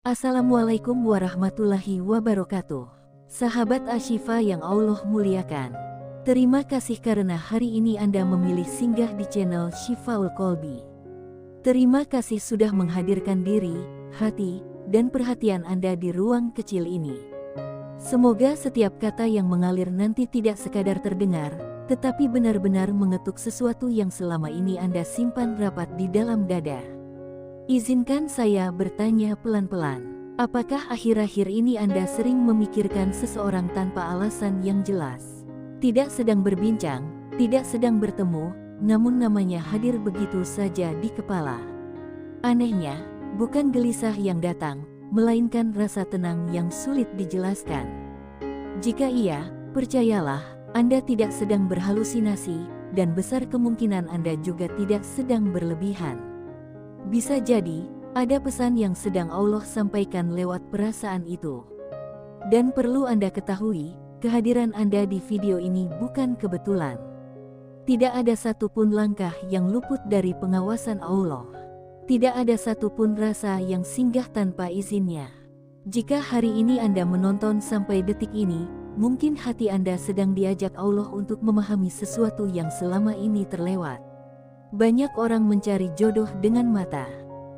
Assalamualaikum warahmatullahi wabarakatuh. Sahabat Ashifa yang Allah muliakan. Terima kasih karena hari ini Anda memilih singgah di channel Shifaul Qalbi. Terima kasih sudah menghadirkan diri, hati, dan perhatian Anda di ruang kecil ini. Semoga setiap kata yang mengalir nanti tidak sekadar terdengar, tetapi benar-benar mengetuk sesuatu yang selama ini Anda simpan rapat di dalam dada. Izinkan saya bertanya pelan-pelan. Apakah akhir-akhir ini Anda sering memikirkan seseorang tanpa alasan yang jelas? Tidak sedang berbincang, tidak sedang bertemu, namun namanya hadir begitu saja di kepala. Anehnya, bukan gelisah yang datang, melainkan rasa tenang yang sulit dijelaskan. Jika iya, percayalah, Anda tidak sedang berhalusinasi, dan besar kemungkinan Anda juga tidak sedang berlebihan. Bisa jadi, ada pesan yang sedang Allah sampaikan lewat perasaan itu. Dan perlu Anda ketahui, kehadiran Anda di video ini bukan kebetulan. Tidak ada satupun langkah yang luput dari pengawasan Allah. Tidak ada satupun rasa yang singgah tanpa izinnya. Jika hari ini Anda menonton sampai detik ini, mungkin hati Anda sedang diajak Allah untuk memahami sesuatu yang selama ini terlewat. Banyak orang mencari jodoh dengan mata,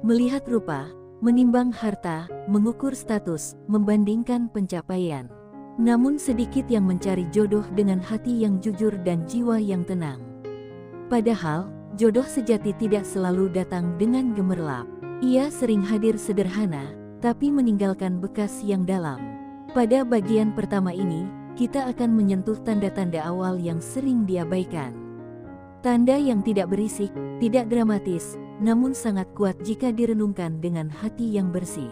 melihat rupa, menimbang harta, mengukur status, membandingkan pencapaian. Namun sedikit yang mencari jodoh dengan hati yang jujur dan jiwa yang tenang. Padahal, jodoh sejati tidak selalu datang dengan gemerlap. Ia sering hadir sederhana, tapi meninggalkan bekas yang dalam. Pada bagian pertama ini, kita akan menyentuh tanda-tanda awal yang sering diabaikan. Tanda yang tidak berisik, tidak dramatis, namun sangat kuat jika direnungkan dengan hati yang bersih.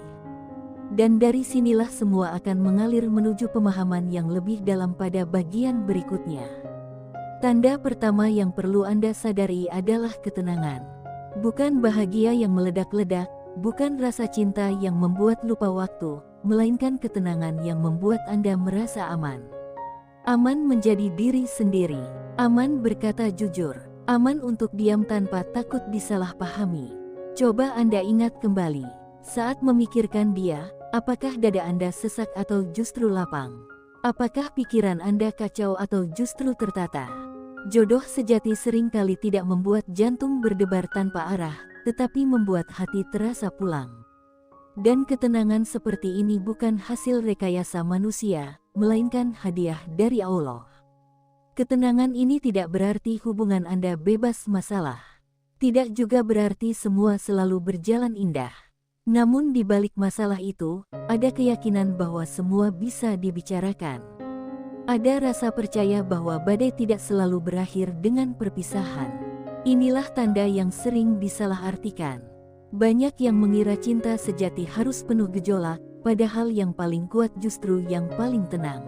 Dan dari sinilah semua akan mengalir menuju pemahaman yang lebih dalam pada bagian berikutnya. Tanda pertama yang perlu Anda sadari adalah ketenangan. Bukan bahagia yang meledak-ledak, bukan rasa cinta yang membuat lupa waktu, melainkan ketenangan yang membuat Anda merasa aman. Aman menjadi diri sendiri, aman berkata jujur, aman untuk diam tanpa takut disalahpahami. Coba Anda ingat kembali, saat memikirkan dia, apakah dada Anda sesak atau justru lapang? Apakah pikiran Anda kacau atau justru tertata? Jodoh sejati seringkali tidak membuat jantung berdebar tanpa arah, tetapi membuat hati terasa pulang. Dan ketenangan seperti ini bukan hasil rekayasa manusia, melainkan hadiah dari Allah. Ketenangan ini tidak berarti hubungan Anda bebas masalah. Tidak juga berarti semua selalu berjalan indah. Namun di balik masalah itu, ada keyakinan bahwa semua bisa dibicarakan. Ada rasa percaya bahwa badai tidak selalu berakhir dengan perpisahan. Inilah tanda yang sering disalahartikan. Banyak yang mengira cinta sejati harus penuh gejolak, padahal yang paling kuat justru yang paling tenang.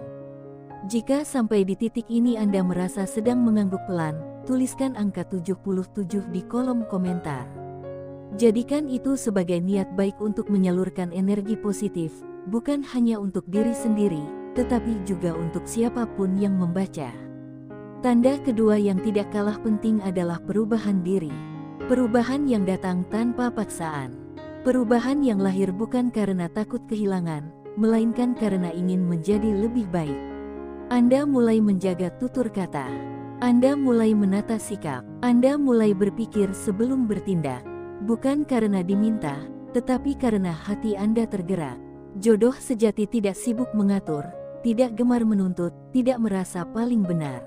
Jika sampai di titik ini Anda merasa sedang mengangguk pelan, tuliskan angka 77 di kolom komentar. Jadikan itu sebagai niat baik untuk menyalurkan energi positif, bukan hanya untuk diri sendiri, tetapi juga untuk siapapun yang membaca. Tanda kedua yang tidak kalah penting adalah perubahan diri. Perubahan yang datang tanpa paksaan. Perubahan yang lahir bukan karena takut kehilangan, melainkan karena ingin menjadi lebih baik. Anda mulai menjaga tutur kata. Anda mulai menata sikap. Anda mulai berpikir sebelum bertindak. Bukan karena diminta, tetapi karena hati Anda tergerak. Jodoh sejati tidak sibuk mengatur, tidak gemar menuntut, tidak merasa paling benar.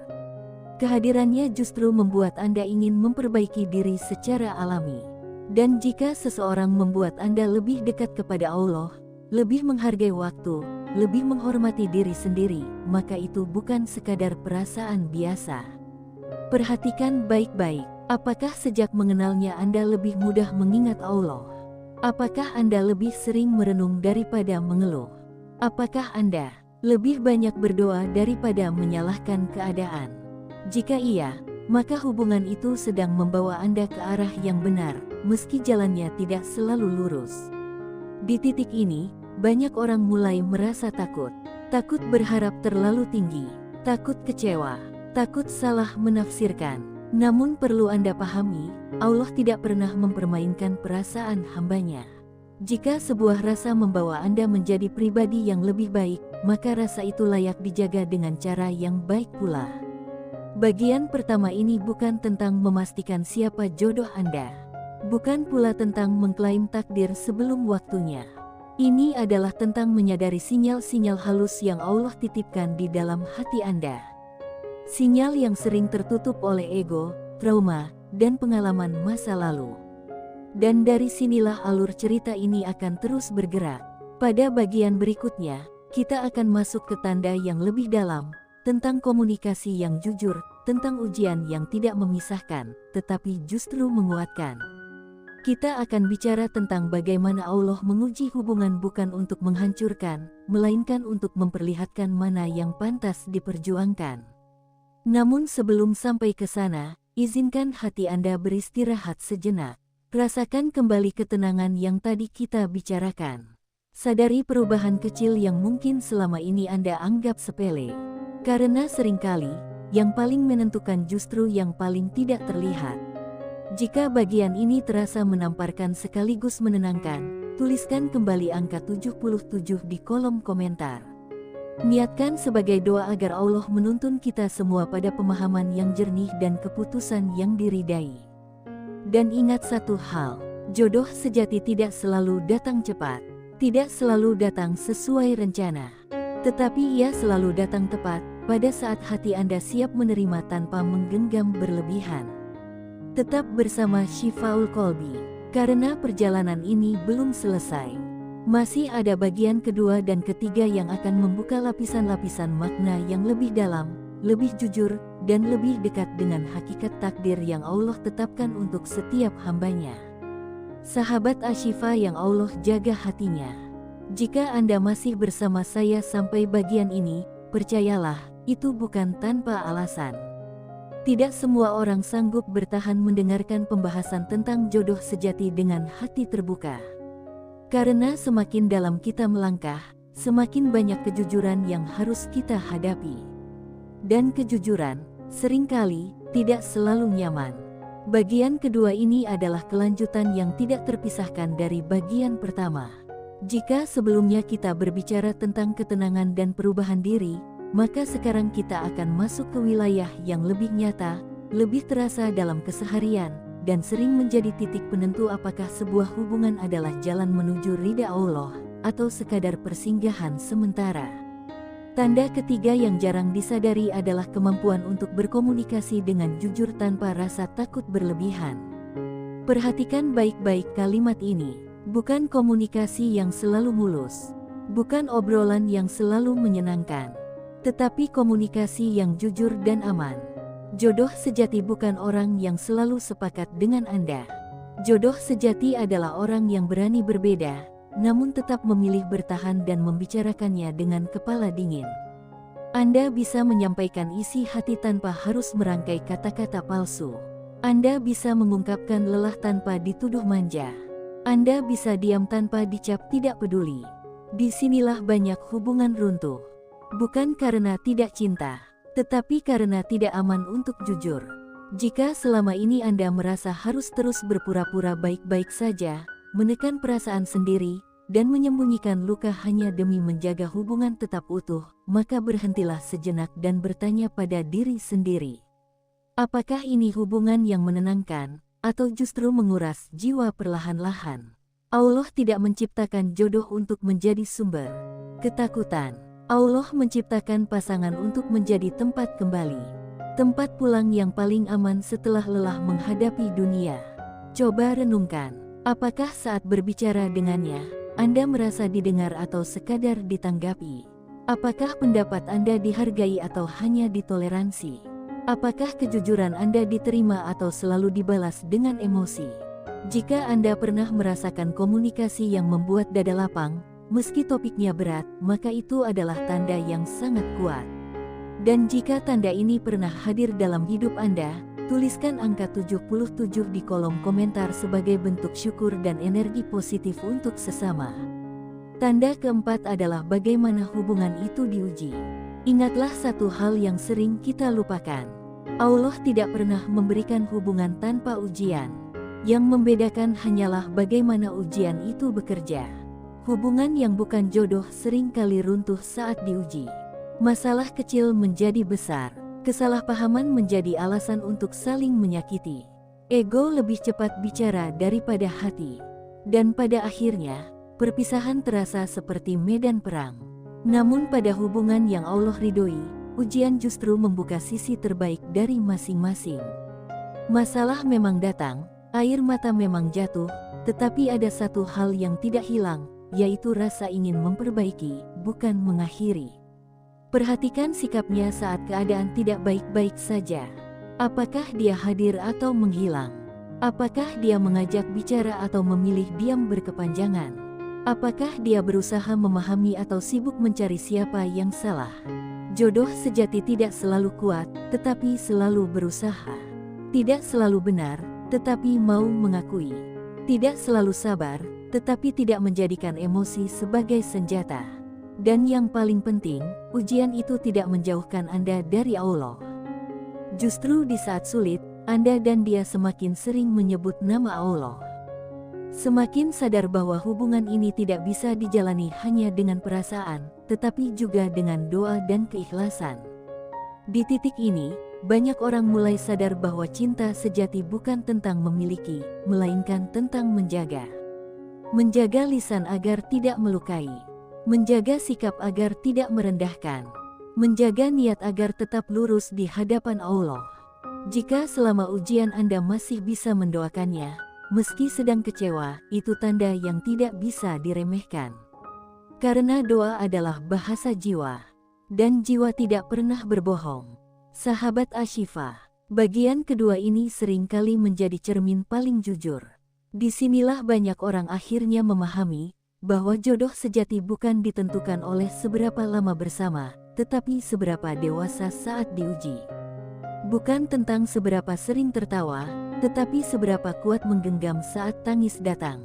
Kehadirannya justru membuat Anda ingin memperbaiki diri secara alami. Dan jika seseorang membuat Anda lebih dekat kepada Allah, lebih menghargai waktu, lebih menghormati diri sendiri, maka itu bukan sekadar perasaan biasa. Perhatikan baik-baik, apakah sejak mengenalnya Anda lebih mudah mengingat Allah? Apakah Anda lebih sering merenung daripada mengeluh? Apakah Anda lebih banyak berdoa daripada menyalahkan keadaan? Jika iya, maka hubungan itu sedang membawa Anda ke arah yang benar, meski jalannya tidak selalu lurus. Di titik ini, banyak orang mulai merasa takut. Takut berharap terlalu tinggi, takut kecewa, takut salah menafsirkan. Namun perlu Anda pahami, Allah tidak pernah mempermainkan perasaan hambanya. Jika sebuah rasa membawa Anda menjadi pribadi yang lebih baik, maka rasa itu layak dijaga dengan cara yang baik pula. Bagian pertama ini bukan tentang memastikan siapa jodoh Anda. Bukan pula tentang mengklaim takdir sebelum waktunya. Ini adalah tentang menyadari sinyal-sinyal halus yang Allah titipkan di dalam hati Anda. Sinyal yang sering tertutup oleh ego, trauma, dan pengalaman masa lalu. Dan dari sinilah alur cerita ini akan terus bergerak. Pada bagian berikutnya, kita akan masuk ke tanda yang lebih dalam, tentang komunikasi yang jujur, tentang ujian yang tidak memisahkan, tetapi justru menguatkan. Kita akan bicara tentang bagaimana Allah menguji hubungan bukan untuk menghancurkan, melainkan untuk memperlihatkan mana yang pantas diperjuangkan. Namun sebelum sampai ke sana, izinkan hati Anda beristirahat sejenak. Rasakan kembali ketenangan yang tadi kita bicarakan. Sadari perubahan kecil yang mungkin selama ini Anda anggap sepele. Karena seringkali, yang paling menentukan justru yang paling tidak terlihat. Jika bagian ini terasa menamparkan sekaligus menenangkan, tuliskan kembali angka 77 di kolom komentar. Niatkan sebagai doa agar Allah menuntun kita semua pada pemahaman yang jernih dan keputusan yang diridai. Dan ingat satu hal, jodoh sejati tidak selalu datang cepat, tidak selalu datang sesuai rencana. Tetapi ia selalu datang tepat, pada saat hati Anda siap menerima tanpa menggenggam berlebihan. Tetap bersama Shifaul Qalbi, karena perjalanan ini belum selesai. Masih ada bagian kedua dan ketiga yang akan membuka lapisan-lapisan makna yang lebih dalam, lebih jujur, dan lebih dekat dengan hakikat takdir yang Allah tetapkan untuk setiap hambanya. Sahabat Ashifa yang Allah jaga hatinya. Jika Anda masih bersama saya sampai bagian ini, percayalah, itu bukan tanpa alasan. Tidak semua orang sanggup bertahan mendengarkan pembahasan tentang jodoh sejati dengan hati terbuka. Karena semakin dalam kita melangkah, semakin banyak kejujuran yang harus kita hadapi. Dan kejujuran, seringkali, tidak selalu nyaman. Bagian kedua ini adalah kelanjutan yang tidak terpisahkan dari bagian pertama. Jika sebelumnya kita berbicara tentang ketenangan dan perubahan diri, maka sekarang kita akan masuk ke wilayah yang lebih nyata, lebih terasa dalam keseharian, dan sering menjadi titik penentu apakah sebuah hubungan adalah jalan menuju ridha Allah, atau sekadar persinggahan sementara. Tanda ketiga yang jarang disadari adalah kemampuan untuk berkomunikasi dengan jujur tanpa rasa takut berlebihan. Perhatikan baik-baik kalimat ini, bukan komunikasi yang selalu mulus, bukan obrolan yang selalu menyenangkan, tetapi komunikasi yang jujur dan aman. Jodoh sejati bukan orang yang selalu sepakat dengan Anda. Jodoh sejati adalah orang yang berani berbeda, namun tetap memilih bertahan dan membicarakannya dengan kepala dingin. Anda bisa menyampaikan isi hati tanpa harus merangkai kata-kata palsu. Anda bisa mengungkapkan lelah tanpa dituduh manja. Anda bisa diam tanpa dicap tidak peduli. Disinilah banyak hubungan runtuh. Bukan karena tidak cinta, tetapi karena tidak aman untuk jujur. Jika selama ini Anda merasa harus terus berpura-pura baik-baik saja, menekan perasaan sendiri, dan menyembunyikan luka hanya demi menjaga hubungan tetap utuh, maka berhentilah sejenak dan bertanya pada diri sendiri. Apakah ini hubungan yang menenangkan, atau justru menguras jiwa perlahan-lahan? Allah tidak menciptakan jodoh untuk menjadi sumber ketakutan. Allah menciptakan pasangan untuk menjadi tempat kembali. Tempat pulang yang paling aman setelah lelah menghadapi dunia. Coba renungkan. Apakah saat berbicara dengannya, Anda merasa didengar atau sekadar ditanggapi? Apakah pendapat Anda dihargai atau hanya ditoleransi? Apakah kejujuran Anda diterima atau selalu dibalas dengan emosi? Jika Anda pernah merasakan komunikasi yang membuat dada lapang, meski topiknya berat, maka itu adalah tanda yang sangat kuat. Dan jika tanda ini pernah hadir dalam hidup Anda, tuliskan angka 77 di kolom komentar sebagai bentuk syukur dan energi positif untuk sesama. Tanda keempat adalah bagaimana hubungan itu diuji. Ingatlah satu hal yang sering kita lupakan. Allah tidak pernah memberikan hubungan tanpa ujian. Yang membedakan hanyalah bagaimana ujian itu bekerja. Hubungan yang bukan jodoh sering kali runtuh saat diuji. Masalah kecil menjadi besar, kesalahpahaman menjadi alasan untuk saling menyakiti. Ego lebih cepat bicara daripada hati. Dan pada akhirnya, perpisahan terasa seperti medan perang. Namun pada hubungan yang Allah ridhoi, ujian justru membuka sisi terbaik dari masing-masing. Masalah memang datang, air mata memang jatuh, tetapi ada satu hal yang tidak hilang, yaitu rasa ingin memperbaiki, bukan mengakhiri. Perhatikan sikapnya saat keadaan tidak baik-baik saja. Apakah dia hadir atau menghilang? Apakah dia mengajak bicara atau memilih diam berkepanjangan? Apakah dia berusaha memahami atau sibuk mencari siapa yang salah? Jodoh sejati tidak selalu kuat, tetapi selalu berusaha. Tidak selalu benar, tetapi mau mengakui. Tidak selalu sabar, tetapi tidak menjadikan emosi sebagai senjata. Dan yang paling penting, ujian itu tidak menjauhkan Anda dari Allah. Justru di saat sulit, Anda dan dia semakin sering menyebut nama Allah. Semakin sadar bahwa hubungan ini tidak bisa dijalani hanya dengan perasaan, tetapi juga dengan doa dan keikhlasan. Di titik ini, banyak orang mulai sadar bahwa cinta sejati bukan tentang memiliki, melainkan tentang menjaga. Menjaga lisan agar tidak melukai. Menjaga sikap agar tidak merendahkan. Menjaga niat agar tetap lurus di hadapan Allah. Jika selama ujian Anda masih bisa mendoakannya, meski sedang kecewa, itu tanda yang tidak bisa diremehkan. Karena doa adalah bahasa jiwa. Dan jiwa tidak pernah berbohong. Sahabat Ashifa, bagian kedua ini seringkali menjadi cermin paling jujur. Disinilah banyak orang akhirnya memahami bahwa jodoh sejati bukan ditentukan oleh seberapa lama bersama, tetapi seberapa dewasa saat diuji. Bukan tentang seberapa sering tertawa, tetapi seberapa kuat menggenggam saat tangis datang.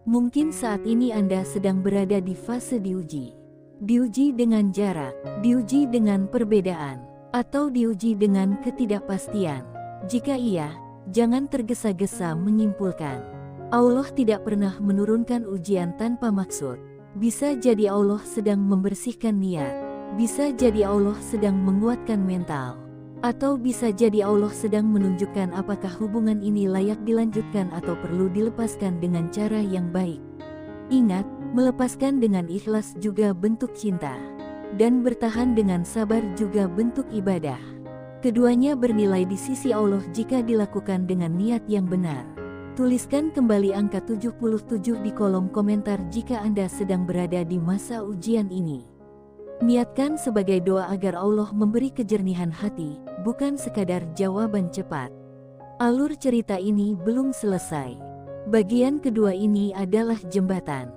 Mungkin saat ini Anda sedang berada di fase diuji. Diuji dengan jarak, diuji dengan perbedaan, atau diuji dengan ketidakpastian. Jika iya, jangan tergesa-gesa menyimpulkan. Allah tidak pernah menurunkan ujian tanpa maksud. Bisa jadi Allah sedang membersihkan niat. Bisa jadi Allah sedang menguatkan mental. Atau bisa jadi Allah sedang menunjukkan apakah hubungan ini layak dilanjutkan atau perlu dilepaskan dengan cara yang baik. Ingat, melepaskan dengan ikhlas juga bentuk cinta. Dan bertahan dengan sabar juga bentuk ibadah. Keduanya bernilai di sisi Allah jika dilakukan dengan niat yang benar. Tuliskan kembali angka 77 di kolom komentar jika Anda sedang berada di masa ujian ini. Niatkan sebagai doa agar Allah memberi kejernihan hati, bukan sekadar jawaban cepat. Alur cerita ini belum selesai. Bagian kedua ini adalah jembatan.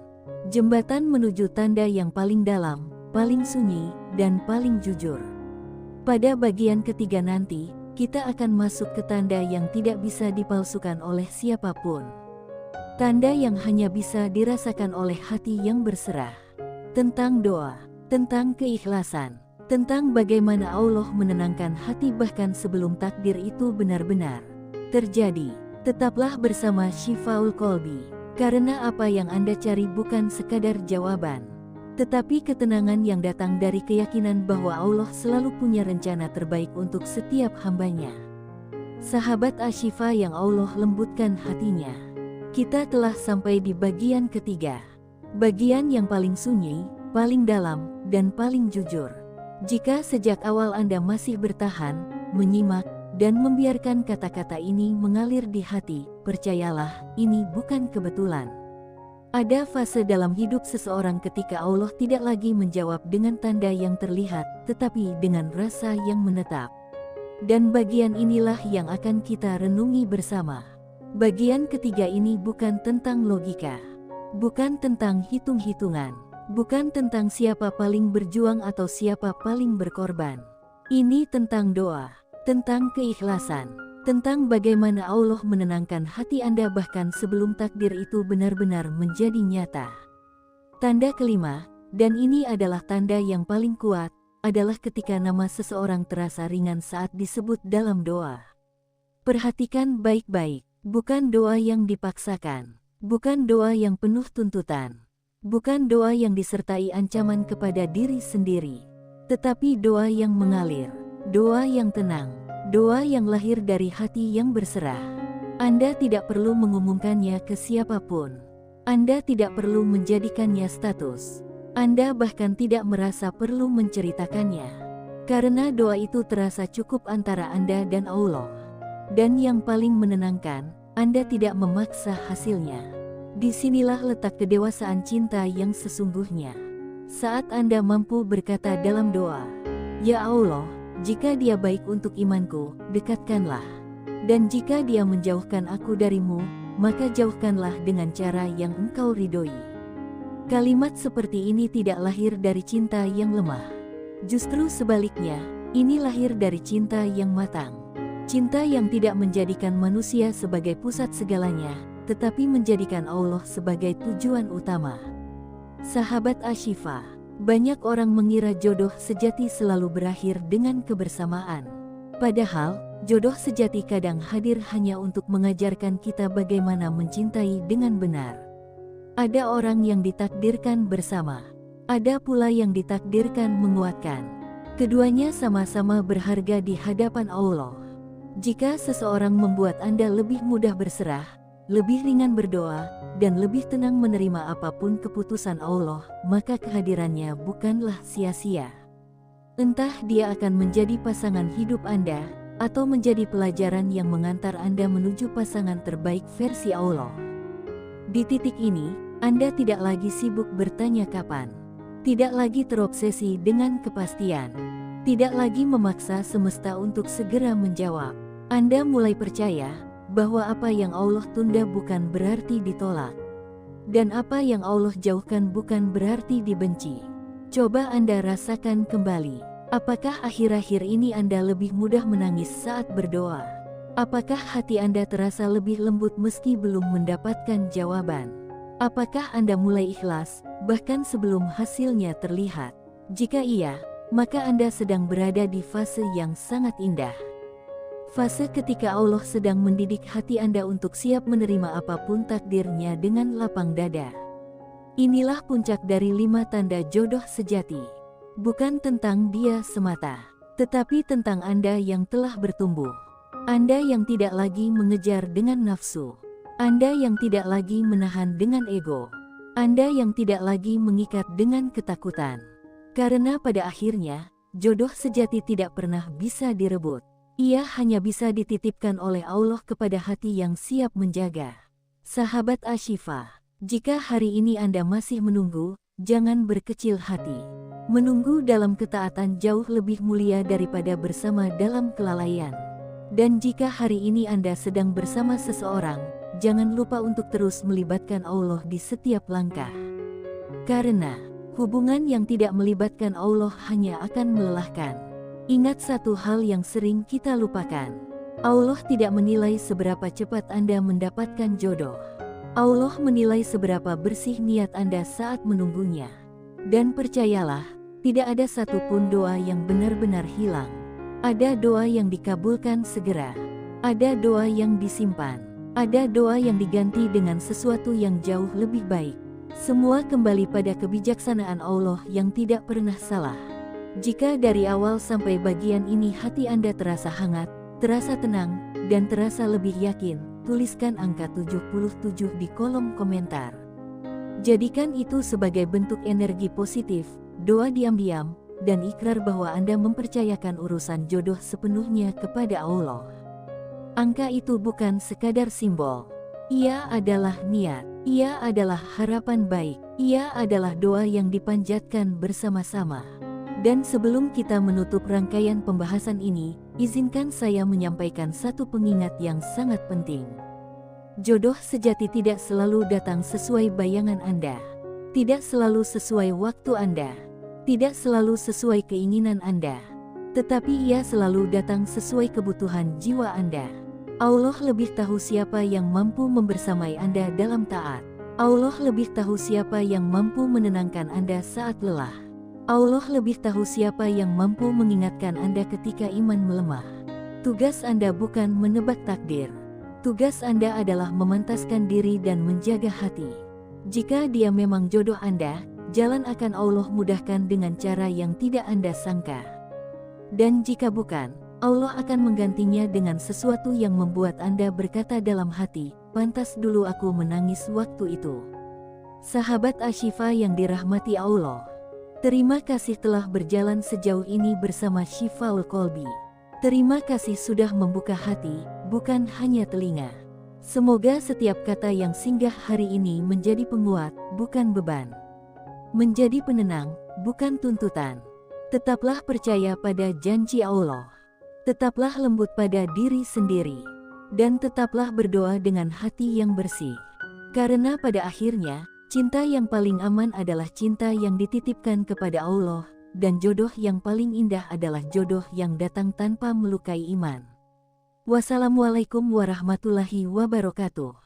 Jembatan menuju tanda yang paling dalam, paling sunyi, dan paling jujur. Pada bagian ketiga nanti, kita akan masuk ke tanda yang tidak bisa dipalsukan oleh siapapun. Tanda yang hanya bisa dirasakan oleh hati yang berserah. Tentang doa, tentang keikhlasan, tentang bagaimana Allah menenangkan hati bahkan sebelum takdir itu benar-benar terjadi. Tetaplah bersama Shifaul Qalbi, karena apa yang Anda cari bukan sekadar jawaban, tetapi ketenangan yang datang dari keyakinan bahwa Allah selalu punya rencana terbaik untuk setiap hambanya. Sahabat Ashifa yang Allah lembutkan hatinya, kita telah sampai di bagian ketiga. Bagian yang paling sunyi, paling dalam, dan paling jujur. Jika sejak awal Anda masih bertahan, menyimak, dan membiarkan kata-kata ini mengalir di hati, percayalah, ini bukan kebetulan. Ada fase dalam hidup seseorang ketika Allah tidak lagi menjawab dengan tanda yang terlihat, tetapi dengan rasa yang menetap. Dan bagian inilah yang akan kita renungi bersama. Bagian ketiga ini bukan tentang logika, bukan tentang hitung-hitungan, bukan tentang siapa paling berjuang atau siapa paling berkorban. Ini tentang doa, tentang keikhlasan, tentang bagaimana Allah menenangkan hati Anda bahkan sebelum takdir itu benar-benar menjadi nyata. Tanda kelima, dan ini adalah tanda yang paling kuat, adalah ketika nama seseorang terasa ringan saat disebut dalam doa. Perhatikan baik-baik, Bukan doa yang dipaksakan. Bukan doa yang penuh tuntutan. Bukan doa yang disertai ancaman kepada diri sendiri. Tetapi doa yang mengalir. Doa yang tenang. Doa yang lahir dari hati yang berserah. Anda tidak perlu mengumumkannya ke siapapun. Anda tidak perlu menjadikannya status. Anda bahkan tidak merasa perlu menceritakannya. Karena doa itu terasa cukup antara Anda dan Allah. Dan yang paling menenangkan, Anda tidak memaksa hasilnya. Disinilah letak kedewasaan cinta yang sesungguhnya. Saat Anda mampu berkata dalam doa, "Ya Allah, jika Dia baik untuk imanku, dekatkanlah. Dan jika Dia menjauhkan aku darimu, maka jauhkanlah dengan cara yang Engkau ridhoi." Kalimat seperti ini tidak lahir dari cinta yang lemah. Justru sebaliknya, ini lahir dari cinta yang matang. Cinta yang tidak menjadikan manusia sebagai pusat segalanya, tetapi menjadikan Allah sebagai tujuan utama. Sahabat Ashifa, banyak orang mengira jodoh sejati selalu berakhir dengan kebersamaan. Padahal, jodoh sejati kadang hadir hanya untuk mengajarkan kita bagaimana mencintai dengan benar. Ada orang yang ditakdirkan bersama. Ada pula yang ditakdirkan menguatkan. Keduanya sama-sama berharga di hadapan Allah. Jika seseorang membuat Anda lebih mudah berserah, lebih ringan berdoa, dan lebih tenang menerima apapun keputusan Allah, maka kehadirannya bukanlah sia-sia. Entah dia akan menjadi pasangan hidup Anda, atau menjadi pelajaran yang mengantar Anda menuju pasangan terbaik versi Allah. Di titik ini, Anda tidak lagi sibuk bertanya kapan. Tidak lagi terobsesi dengan kepastian. Tidak lagi memaksa semesta untuk segera menjawab. Anda mulai percaya bahwa apa yang Allah tunda bukan berarti ditolak. Dan apa yang Allah jauhkan bukan berarti dibenci. Coba Anda rasakan kembali. Apakah akhir-akhir ini Anda lebih mudah menangis saat berdoa? Apakah hati Anda terasa lebih lembut meski belum mendapatkan jawaban? Apakah Anda mulai ikhlas, bahkan sebelum hasilnya terlihat? Jika iya, maka Anda sedang berada di fase yang sangat indah. Fase ketika Allah sedang mendidik hati Anda untuk siap menerima apapun takdirnya dengan lapang dada. Inilah puncak dari 5 tanda jodoh sejati. Bukan tentang dia semata, tetapi tentang Anda yang telah bertumbuh. Anda yang tidak lagi mengejar dengan nafsu. Anda yang tidak lagi menahan dengan ego. Anda yang tidak lagi mengikat dengan ketakutan. Karena pada akhirnya, jodoh sejati tidak pernah bisa direbut. Ia hanya bisa dititipkan oleh Allah kepada hati yang siap menjaga. Sahabat Ashifa, jika hari ini Anda masih menunggu, jangan berkecil hati. Menunggu dalam ketaatan jauh lebih mulia daripada bersama dalam kelalaian. Dan jika hari ini Anda sedang bersama seseorang, jangan lupa untuk terus melibatkan Allah di setiap langkah. Karena hubungan yang tidak melibatkan Allah hanya akan melelahkan. Ingat satu hal yang sering kita lupakan. Allah tidak menilai seberapa cepat Anda mendapatkan jodoh. Allah menilai seberapa bersih niat Anda saat menunggunya. Dan percayalah, tidak ada satupun doa yang benar-benar hilang. Ada doa yang dikabulkan segera. Ada doa yang disimpan. Ada doa yang diganti dengan sesuatu yang jauh lebih baik. Semua kembali pada kebijaksanaan Allah yang tidak pernah salah. Jika dari awal sampai bagian ini hati Anda terasa hangat, terasa tenang, dan terasa lebih yakin, tuliskan angka 77 di kolom komentar. Jadikan itu sebagai bentuk energi positif, doa diam-diam, dan ikrar bahwa Anda mempercayakan urusan jodoh sepenuhnya kepada Allah. Angka itu bukan sekadar simbol. Ia adalah niat. Ia adalah harapan baik. Ia adalah doa yang dipanjatkan bersama-sama. Dan sebelum kita menutup rangkaian pembahasan ini, izinkan saya menyampaikan satu pengingat yang sangat penting. Jodoh sejati tidak selalu datang sesuai bayangan Anda. Tidak selalu sesuai waktu Anda. Tidak selalu sesuai keinginan Anda. Tetapi ia selalu datang sesuai kebutuhan jiwa Anda. Allah lebih tahu siapa yang mampu membersamai Anda dalam taat. Allah lebih tahu siapa yang mampu menenangkan Anda saat lelah. Allah lebih tahu siapa yang mampu mengingatkan Anda ketika iman melemah. Tugas Anda bukan menebak takdir. Tugas Anda adalah memantaskan diri dan menjaga hati. Jika dia memang jodoh Anda, jalan akan Allah mudahkan dengan cara yang tidak Anda sangka. Dan jika bukan, Allah akan menggantinya dengan sesuatu yang membuat Anda berkata dalam hati, pantas dulu aku menangis waktu itu. Sahabat Ashifa yang dirahmati Allah, terima kasih telah berjalan sejauh ini bersama Shifaul Qalbi. Terima kasih sudah membuka hati, bukan hanya telinga. Semoga setiap kata yang singgah hari ini menjadi penguat, bukan beban. Menjadi penenang, bukan tuntutan. Tetaplah percaya pada janji Allah. Tetaplah lembut pada diri sendiri. Dan tetaplah berdoa dengan hati yang bersih. Karena pada akhirnya, cinta yang paling aman adalah cinta yang dititipkan kepada Allah. Dan jodoh yang paling indah adalah jodoh yang datang tanpa melukai iman. Wassalamualaikum warahmatullahi wabarakatuh.